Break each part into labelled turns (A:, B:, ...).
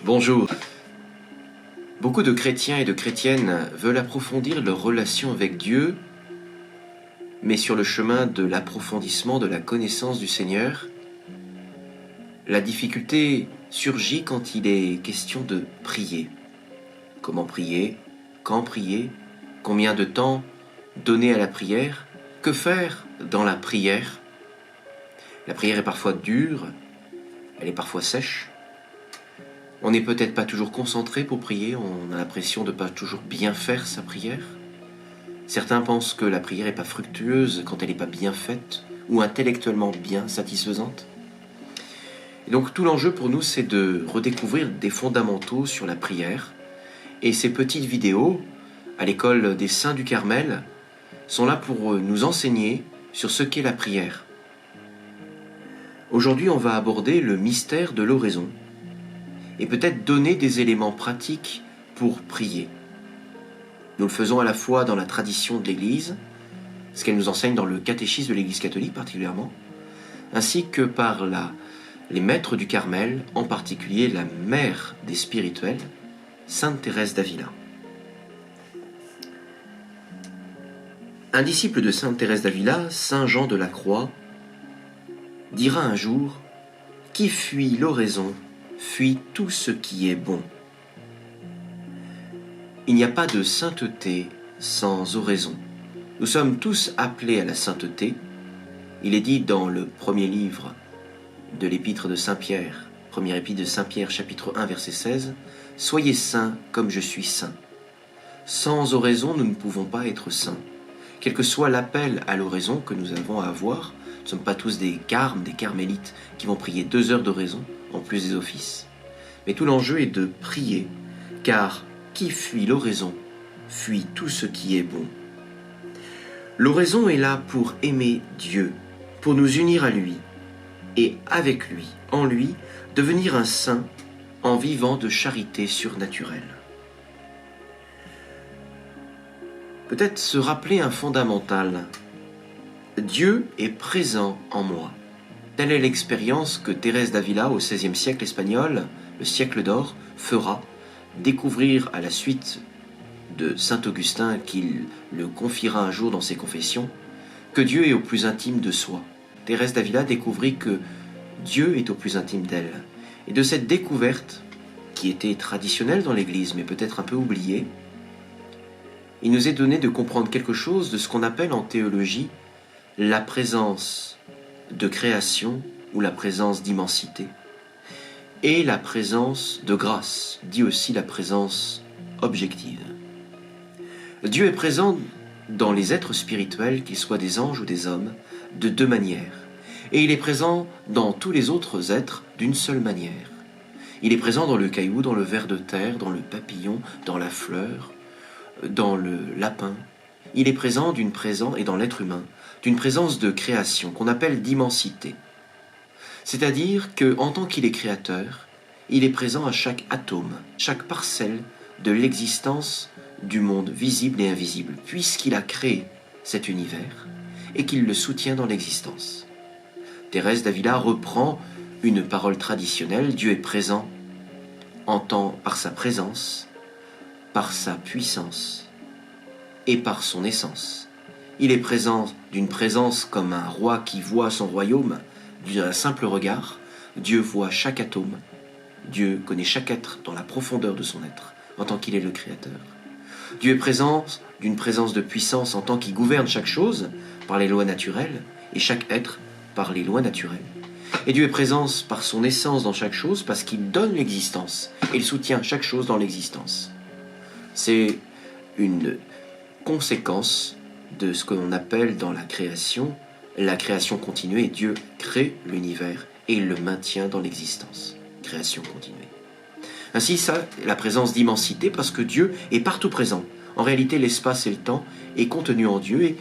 A: Bonjour. Beaucoup de chrétiens et de chrétiennes veulent approfondir leur relation avec Dieu, mais sur le chemin de l'approfondissement de la connaissance du Seigneur, la difficulté surgit quand il est question de prier. Comment prier? Quand prier? Combien de temps donner à la prière? Que faire dans la prière? La prière est parfois dure, elle est parfois sèche. On n'est peut-être pas toujours concentré pour prier, on a l'impression de ne pas toujours bien faire sa prière. Certains pensent que la prière n'est pas fructueuse quand elle n'est pas bien faite ou intellectuellement bien satisfaisante. Et donc tout l'enjeu pour nous, c'est de redécouvrir des fondamentaux sur la prière. Et ces petites vidéos, à l'école des Saints du Carmel, sont là pour nous enseigner sur ce qu'est la prière. Aujourd'hui, on va aborder le mystère de l'oraison et peut-être donner des éléments pratiques pour prier. Nous le faisons à la fois dans la tradition de l'Église, ce qu'elle nous enseigne dans le catéchisme de l'Église catholique particulièrement, ainsi que par les maîtres du Carmel, en particulier la mère des spirituels, Sainte Thérèse d'Avila. Un disciple de Sainte Thérèse d'Avila, Saint Jean de la Croix, dira un jour « Qui fuit l'oraison, fuit tout ce qui est bon ». Il n'y a pas de sainteté sans oraison. Nous sommes tous appelés à la sainteté. Il est dit dans le premier livre de l'épître de Saint Pierre, première épître de Saint Pierre, chapitre 1, verset 16, « Soyez saints comme je suis saint ». Sans oraison, nous ne pouvons pas être saints. Quel que soit l'appel à l'oraison que nous avons à avoir, nous ne sommes pas tous des carmes, des carmélites qui vont prier 2 heures d'oraison en plus des offices. Mais tout l'enjeu est de prier, car qui fuit l'oraison, fuit tout ce qui est bon. L'oraison est là pour aimer Dieu, pour nous unir à lui, et avec lui, en lui, devenir un saint en vivant de charité surnaturelle. Peut-être se rappeler un fondamental. Dieu est présent en moi. Telle est l'expérience que Thérèse d'Avila, au XVIe siècle espagnol, le siècle d'or, fera découvrir à la suite de saint Augustin, qu'il le confiera un jour dans ses confessions, que Dieu est au plus intime de soi. Thérèse d'Avila découvrit que Dieu est au plus intime d'elle. Et de cette découverte, qui était traditionnelle dans l'Église, mais peut-être un peu oubliée, il nous est donné de comprendre quelque chose de ce qu'on appelle en théologie la présence de création ou la présence d'immensité et la présence de grâce, dit aussi la présence objective. Dieu est présent dans les êtres spirituels, qu'ils soient des anges ou des hommes, de 2 manières. Et il est présent dans tous les autres êtres d'une seule manière. Il est présent dans le caillou, dans le ver de terre, dans le papillon, dans la fleur, dans le lapin. Il est présent et dans l'être humain, d'une présence de création qu'on appelle d'immensité. C'est-à-dire qu'en tant qu'il est créateur, il est présent à chaque atome, chaque parcelle de l'existence du monde visible et invisible, puisqu'il a créé cet univers et qu'il le soutient dans l'existence. Thérèse d'Avila reprend une parole traditionnelle, Dieu est présent par sa présence, par sa puissance et par son essence. Il est présent d'une présence comme un roi qui voit son royaume d'un simple regard. Dieu voit chaque atome. Dieu connaît chaque être dans la profondeur de son être, en tant qu'il est le Créateur. Dieu est présent d'une présence de puissance en tant qu'il gouverne chaque chose par les lois naturelles, et chaque être par les lois naturelles. Et Dieu est présent par son essence dans chaque chose, parce qu'il donne l'existence, et il soutient chaque chose dans l'existence. C'est une conséquence de ce que l'on appelle dans la création continue, et Dieu crée l'univers et il le maintient dans l'existence. Création continue. Ainsi, ça, la présence d'immensité, parce que Dieu est partout présent. En réalité, l'espace et le temps est contenu en Dieu et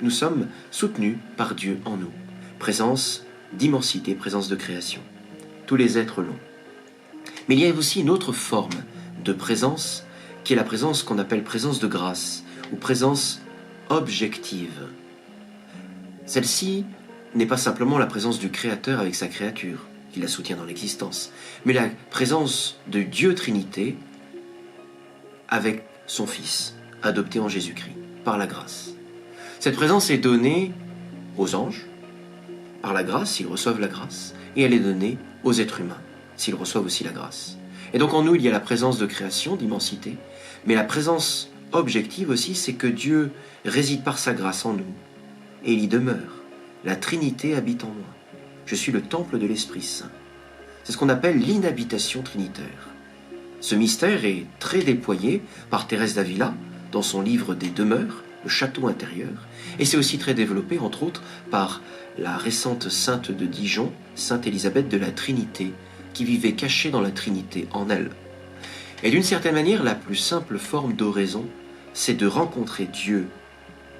A: nous sommes soutenus par Dieu en nous. Présence d'immensité, présence de création. Tous les êtres l'ont. Mais il y a aussi une autre forme de présence, qui est la présence qu'on appelle présence de grâce, ou présence objective. Celle-ci n'est pas simplement la présence du Créateur avec sa créature, qui la soutient dans l'existence, mais la présence de Dieu Trinité avec son Fils, adopté en Jésus-Christ, par la grâce. Cette présence est donnée aux anges, par la grâce, s'ils reçoivent la grâce, et elle est donnée aux êtres humains, s'ils reçoivent aussi la grâce. Et donc en nous, il y a la présence de création, d'immensité, mais la présence objective aussi, c'est que Dieu réside par sa grâce en nous, et il y demeure. La Trinité habite en moi. Je suis le temple de l'Esprit Saint. C'est ce qu'on appelle l'inhabitation trinitaire. Ce mystère est très déployé par Thérèse d'Avila dans son livre des Demeures, le château intérieur, et c'est aussi très développé, entre autres, par la récente sainte de Dijon, sainte Élisabeth de la Trinité, qui vivait cachée dans la Trinité en elle. Et d'une certaine manière, la plus simple forme d'oraison, c'est de rencontrer Dieu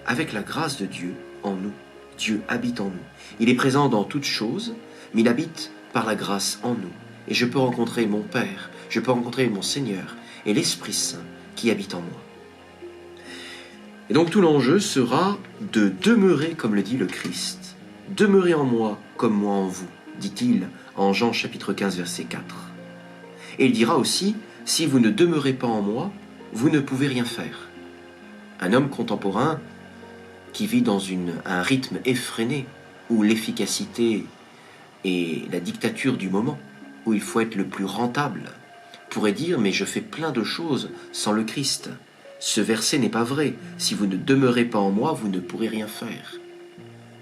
A: avec la grâce de Dieu en nous. Dieu habite en nous. Il est présent dans toutes choses, mais il habite par la grâce en nous. Et je peux rencontrer mon Père, je peux rencontrer mon Seigneur et l'Esprit Saint qui habite en moi. Et donc tout l'enjeu sera de demeurer comme le dit le Christ. Demeurez en moi comme moi en vous, dit-il en Jean chapitre 15 verset 4. Et il dira aussi, si vous ne demeurez pas en moi, vous ne pouvez rien faire. Un homme contemporain qui vit dans un rythme effréné, où l'efficacité est la dictature du moment, où il faut être le plus rentable, pourrait dire, mais je fais plein de choses sans le Christ. Ce verset n'est pas vrai. Si vous ne demeurez pas en moi, vous ne pourrez rien faire.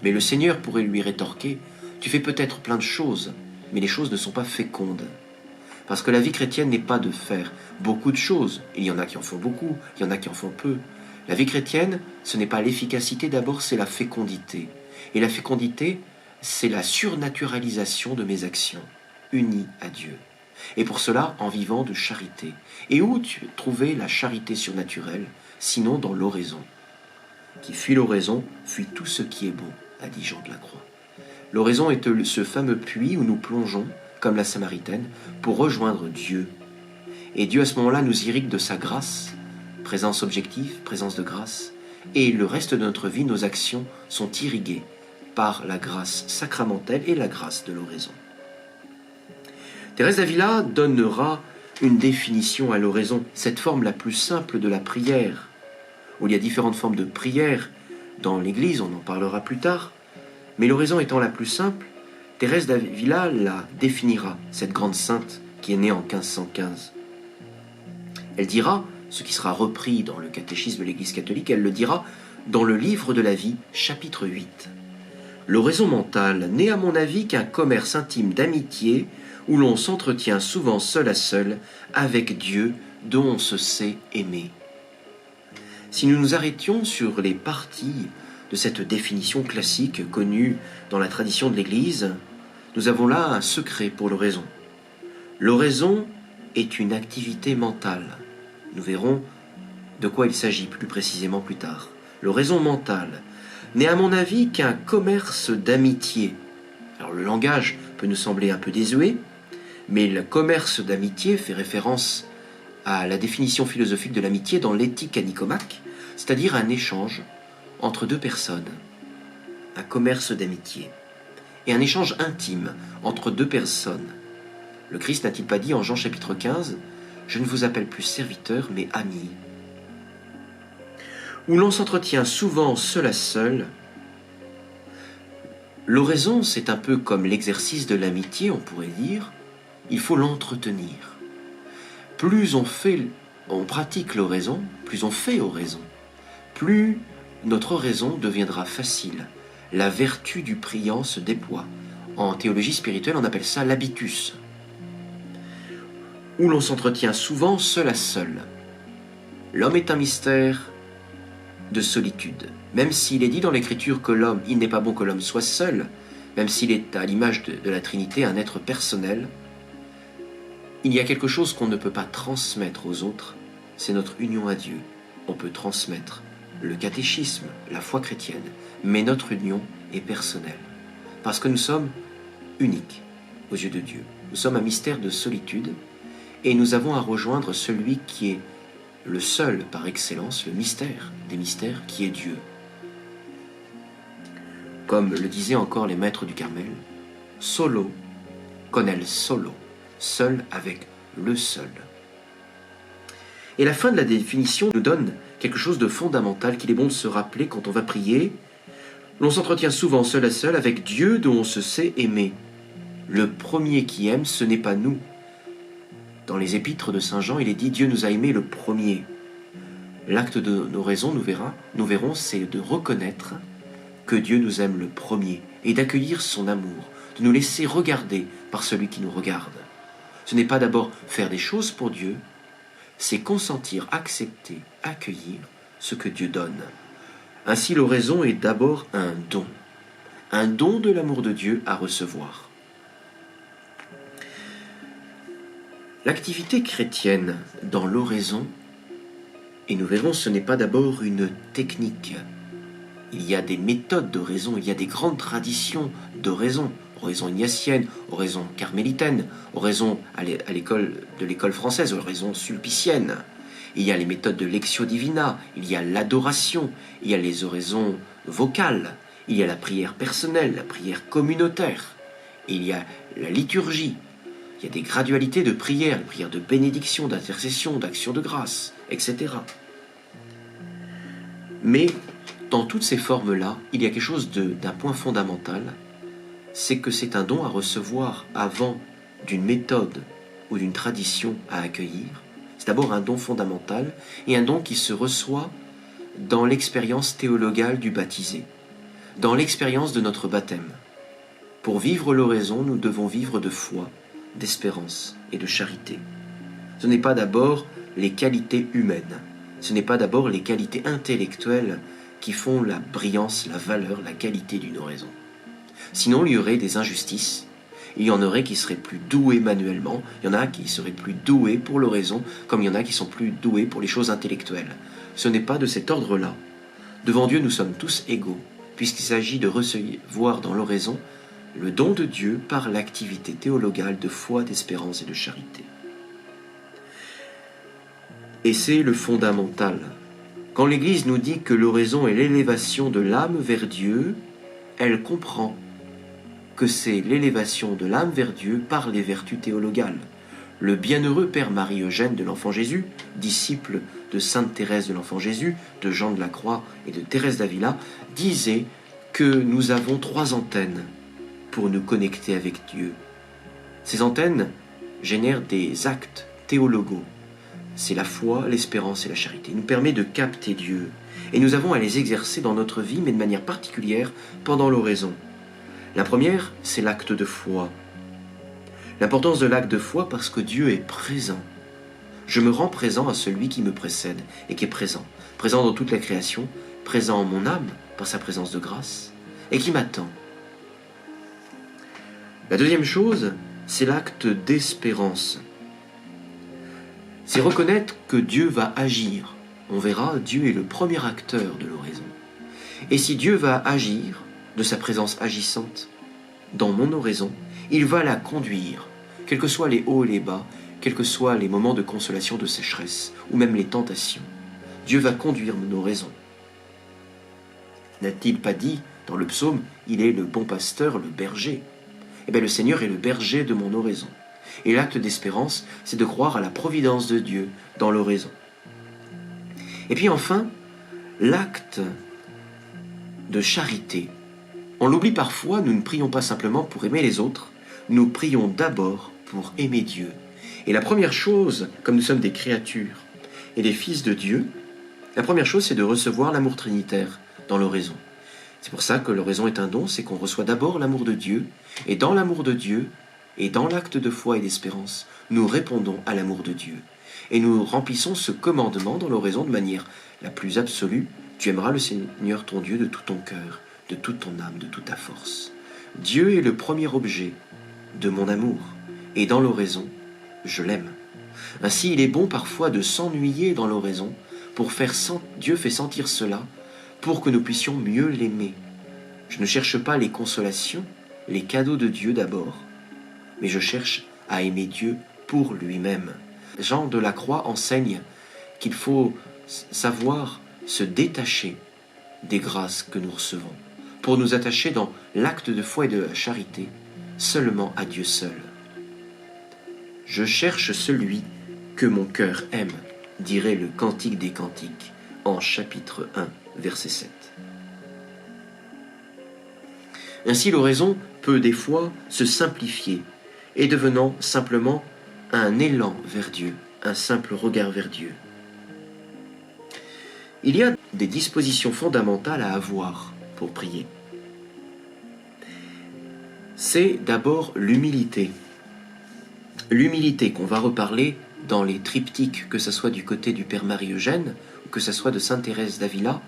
A: Mais le Seigneur pourrait lui rétorquer, tu fais peut-être plein de choses, mais les choses ne sont pas fécondes. Parce que la vie chrétienne n'est pas de faire beaucoup de choses. Il y en a qui en font beaucoup, il y en a qui en font peu. La vie chrétienne, ce n'est pas l'efficacité, d'abord c'est la fécondité. Et la fécondité, c'est la surnaturalisation de mes actions, unies à Dieu. Et pour cela, en vivant de charité. Et où trouver la charité surnaturelle, sinon dans l'oraison. Qui fuit l'oraison, fuit tout ce qui est bon, a dit Jean de la Croix. L'oraison est ce fameux puits où nous plongeons, comme la Samaritaine, pour rejoindre Dieu. Et Dieu, à ce moment-là, nous irrigue de sa grâce, présence objective, présence de grâce, et le reste de notre vie, nos actions sont irriguées par la grâce sacramentelle et la grâce de l'oraison. Thérèse d'Avila donnera une définition à l'oraison, cette forme la plus simple de la prière, où il y a différentes formes de prière dans l'Église, on en parlera plus tard, mais l'oraison étant la plus simple, Thérèse d'Avila la définira, cette grande sainte qui est née en 1515. Elle dira, ce qui sera repris dans le catéchisme de l'Église catholique, elle le dira dans le livre de la vie, chapitre 8. L'oraison mentale n'est à mon avis qu'un commerce intime d'amitié où l'on s'entretient souvent seul à seul avec Dieu dont on se sait aimer. Si nous nous arrêtions sur les parties de cette définition classique connue dans la tradition de l'Église, nous avons là un secret pour l'oraison. L'oraison est une activité mentale. Nous verrons de quoi il s'agit plus précisément plus tard. L'oraison mentale n'est à mon avis qu'un commerce d'amitié. Alors le langage peut nous sembler un peu désuet, mais le commerce d'amitié fait référence à la définition philosophique de l'amitié dans l'éthique à Nicomaque, c'est-à-dire un échange entre deux personnes, un commerce d'amitié, et un échange intime entre deux personnes. Le Christ n'a-t-il pas dit en Jean chapitre 15 « Je ne vous appelle plus serviteur, mais ami » où l'on s'entretient souvent seul à seul. L'oraison, c'est un peu comme l'exercice de l'amitié, on pourrait dire, il faut l'entretenir. Plus on pratique l'oraison, plus on fait oraison, plus notre oraison deviendra facile. La vertu du priant se déploie. En théologie spirituelle, on appelle ça l'habitus, où l'on s'entretient souvent seul à seul. L'homme est un mystère de solitude. Même s'il est dit dans l'Écriture que l'homme, il n'est pas bon que l'homme soit seul, même s'il est à l'image de la Trinité un être personnel, il y a quelque chose qu'on ne peut pas transmettre aux autres, c'est notre union à Dieu. On peut transmettre le catéchisme, la foi chrétienne, mais notre union est personnelle, parce que nous sommes uniques aux yeux de Dieu. Nous sommes un mystère de solitude, et nous avons à rejoindre celui qui est le seul par excellence, le mystère des mystères, qui est Dieu. Comme le disaient encore les maîtres du Carmel, solo con el solo, seul avec le seul. Et la fin de la définition nous donne quelque chose de fondamental qu'il est bon de se rappeler quand on va prier. L'on s'entretient souvent seul à seul avec Dieu dont on se sait aimer. Le premier qui aime, ce n'est pas nous. Dans les épîtres de Saint Jean, il est dit « Dieu nous a aimés le premier ». L'acte de nos raisons, nous verrons, c'est de reconnaître que Dieu nous aime le premier et d'accueillir son amour, de nous laisser regarder par celui qui nous regarde. Ce n'est pas d'abord faire des choses pour Dieu, c'est consentir, accepter, accueillir ce que Dieu donne. Ainsi, l'oraison est d'abord un don de l'amour de Dieu à recevoir. L'activité chrétienne dans l'oraison, et nous verrons, ce n'est pas d'abord une technique. Il y a des méthodes d'oraison, il y a des grandes traditions d'oraison, oraison ignatienne, oraison carmélitaine, oraison à l'école française, oraison sulpicienne. Il y a les méthodes de lectio divina, il y a l'adoration, il y a les oraisons vocales, il y a la prière personnelle, la prière communautaire, il y a la liturgie, il y a des gradualités de prière, prière de bénédiction, d'intercession, d'action de grâce, etc. Mais dans toutes ces formes-là, il y a quelque chose d'un point fondamental, c'est que c'est un don à recevoir avant d'une méthode ou d'une tradition à accueillir. C'est d'abord un don fondamental et un don qui se reçoit dans l'expérience théologale du baptisé, dans l'expérience de notre baptême. Pour vivre l'oraison, nous devons vivre de foi, d'espérance et de charité. Ce n'est pas d'abord les qualités humaines, ce n'est pas d'abord les qualités intellectuelles qui font la brillance, la valeur, la qualité d'une oraison. Sinon, il y aurait des injustices. Il y en aurait qui seraient plus doués manuellement, il y en a qui seraient plus doués pour l'oraison, comme il y en a qui sont plus doués pour les choses intellectuelles. Ce n'est pas de cet ordre-là. Devant Dieu, nous sommes tous égaux, puisqu'il s'agit de recevoir dans l'oraison le don de Dieu par l'activité théologale de foi, d'espérance et de charité. Et c'est le fondamental. Quand l'Église nous dit que l'oraison est l'élévation de l'âme vers Dieu, elle comprend que c'est l'élévation de l'âme vers Dieu par les vertus théologales. Le bienheureux Père Marie-Eugène de l'Enfant Jésus, disciple de Sainte Thérèse de l'Enfant Jésus, de Jean de la Croix et de Thérèse d'Avila, disait que nous avons 3 antennes pour nous connecter avec Dieu. Ces antennes génèrent des actes théologaux. C'est la foi, l'espérance et la charité. Nous permet de capter Dieu. Et nous avons à les exercer dans notre vie, mais de manière particulière pendant l'oraison. La première, c'est l'acte de foi. L'importance de l'acte de foi parce que Dieu est présent. Je me rends présent à celui qui me précède et qui est présent. Présent dans toute la création, présent en mon âme par sa présence de grâce et qui m'attend. La deuxième chose, c'est l'acte d'espérance. C'est reconnaître que Dieu va agir. On verra, Dieu est le premier acteur de l'oraison. Et si Dieu va agir, de sa présence agissante dans mon oraison, il va la conduire, quels que soient les hauts et les bas, quels que soient les moments de consolation, de sécheresse, ou même les tentations. Dieu va conduire mon oraison. N'a-t-il pas dit dans le psaume, il est le bon pasteur, le berger? Eh bien, le Seigneur est le berger de mon oraison. Et l'acte d'espérance, c'est de croire à la providence de Dieu dans l'oraison. Et puis enfin, l'acte de charité. On l'oublie parfois, nous ne prions pas simplement pour aimer les autres, nous prions d'abord pour aimer Dieu. Et la première chose, comme nous sommes des créatures et des fils de Dieu, la première chose, c'est de recevoir l'amour trinitaire dans l'oraison. C'est pour ça que l'oraison est un don, c'est qu'on reçoit d'abord l'amour de Dieu, et dans l'amour de Dieu, et dans l'acte de foi et d'espérance, nous répondons à l'amour de Dieu. Et nous remplissons ce commandement dans l'oraison de manière la plus absolue. Tu aimeras le Seigneur ton Dieu de tout ton cœur, de toute ton âme, de toute ta force. Dieu est le premier objet de mon amour, et dans l'oraison, je l'aime. Ainsi, il est bon parfois de s'ennuyer dans l'oraison, Dieu fait sentir cela, pour que nous puissions mieux l'aimer. Je ne cherche pas les consolations, les cadeaux de Dieu d'abord, mais je cherche à aimer Dieu pour lui-même. Jean de la Croix enseigne qu'il faut savoir se détacher des grâces que nous recevons, pour nous attacher dans l'acte de foi et de charité seulement à Dieu seul. Je cherche celui que mon cœur aime, dirait le Cantique des Cantiques, en chapitre 1, verset 7. Ainsi l'oraison peut des fois se simplifier et devenant simplement un élan vers Dieu, un simple regard vers Dieu. Il y a des dispositions fondamentales à avoir pour prier. C'est d'abord l'humilité. L'humilité qu'on va reparler dans les triptyques, que ce soit du côté du Père Marie-Eugène ou que ce soit de Sainte Thérèse d'Avila,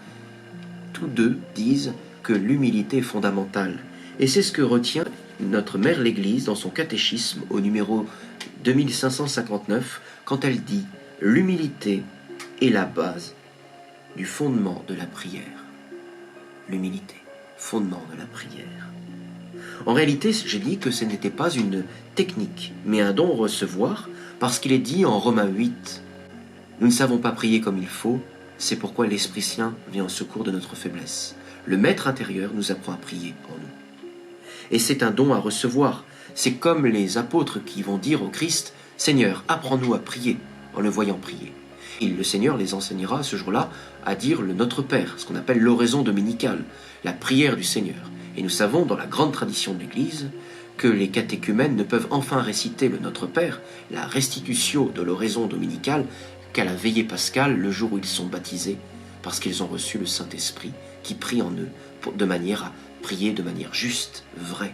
A: tous deux disent que l'humilité est fondamentale. Et c'est ce que retient notre Mère l'Église dans son catéchisme au numéro 2559 quand elle dit « L'humilité est la base du fondement de la prière. » L'humilité, fondement de la prière. En réalité, j'ai dit que ce n'était pas une technique, mais un don à recevoir, parce qu'il est dit en Romains 8, « Nous ne savons pas prier comme il faut, c'est pourquoi l'Esprit Saint vient au secours de notre faiblesse. Le Maître intérieur nous apprend à prier en nous. » Et c'est un don à recevoir. C'est comme les apôtres qui vont dire au Christ, « Seigneur, apprends-nous à prier » en le voyant prier. Et le Seigneur les enseignera ce jour-là à dire le Notre Père, ce qu'on appelle l'oraison dominicale, la prière du Seigneur. Et nous savons, dans la grande tradition de l'Église, que les catéchumènes ne peuvent enfin réciter le Notre Père, la restitutio de l'oraison dominicale, qu'à la veillée pascale, le jour où ils sont baptisés, parce qu'ils ont reçu le Saint-Esprit, qui prie en eux, de manière à prier de manière juste, vraie,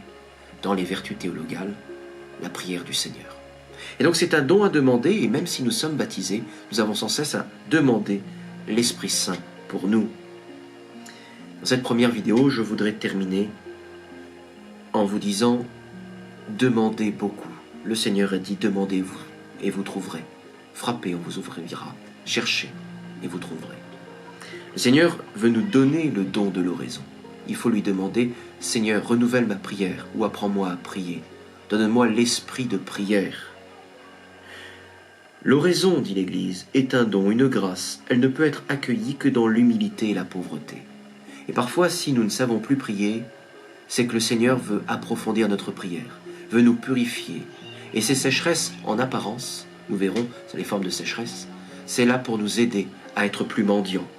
A: dans les vertus théologales, la prière du Seigneur. Et donc c'est un don à demander, et même si nous sommes baptisés, nous avons sans cesse à demander l'Esprit Saint pour nous. Dans cette première vidéo, je voudrais terminer en vous disant « Demandez beaucoup ». Le Seigneur a dit « Demandez-vous et vous trouverez. Frappez, on vous ouvrira. Cherchez et vous trouverez ». Le Seigneur veut nous donner le don de l'oraison. Il faut lui demander « Seigneur, renouvelle ma prière ou apprends-moi à prier. Donne-moi l'esprit de prière. » L'oraison, dit l'Église, est un don, une grâce. Elle ne peut être accueillie que dans l'humilité et la pauvreté. Et parfois, si nous ne savons plus prier, c'est que le Seigneur veut approfondir notre prière, veut nous purifier. Et ces sécheresses, en apparence, nous verrons, c'est les formes de sécheresse, c'est là pour nous aider à être plus mendiants.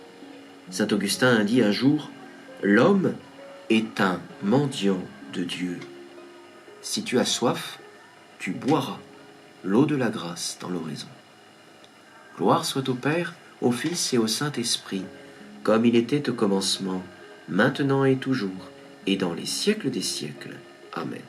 A: Saint Augustin a dit un jour, « L'homme est un mendiant de Dieu. Si tu as soif, tu boiras l'eau de la grâce dans l'oraison. » Gloire soit au Père, au Fils et au Saint-Esprit, comme il était au commencement, maintenant et toujours, et dans les siècles des siècles. Amen.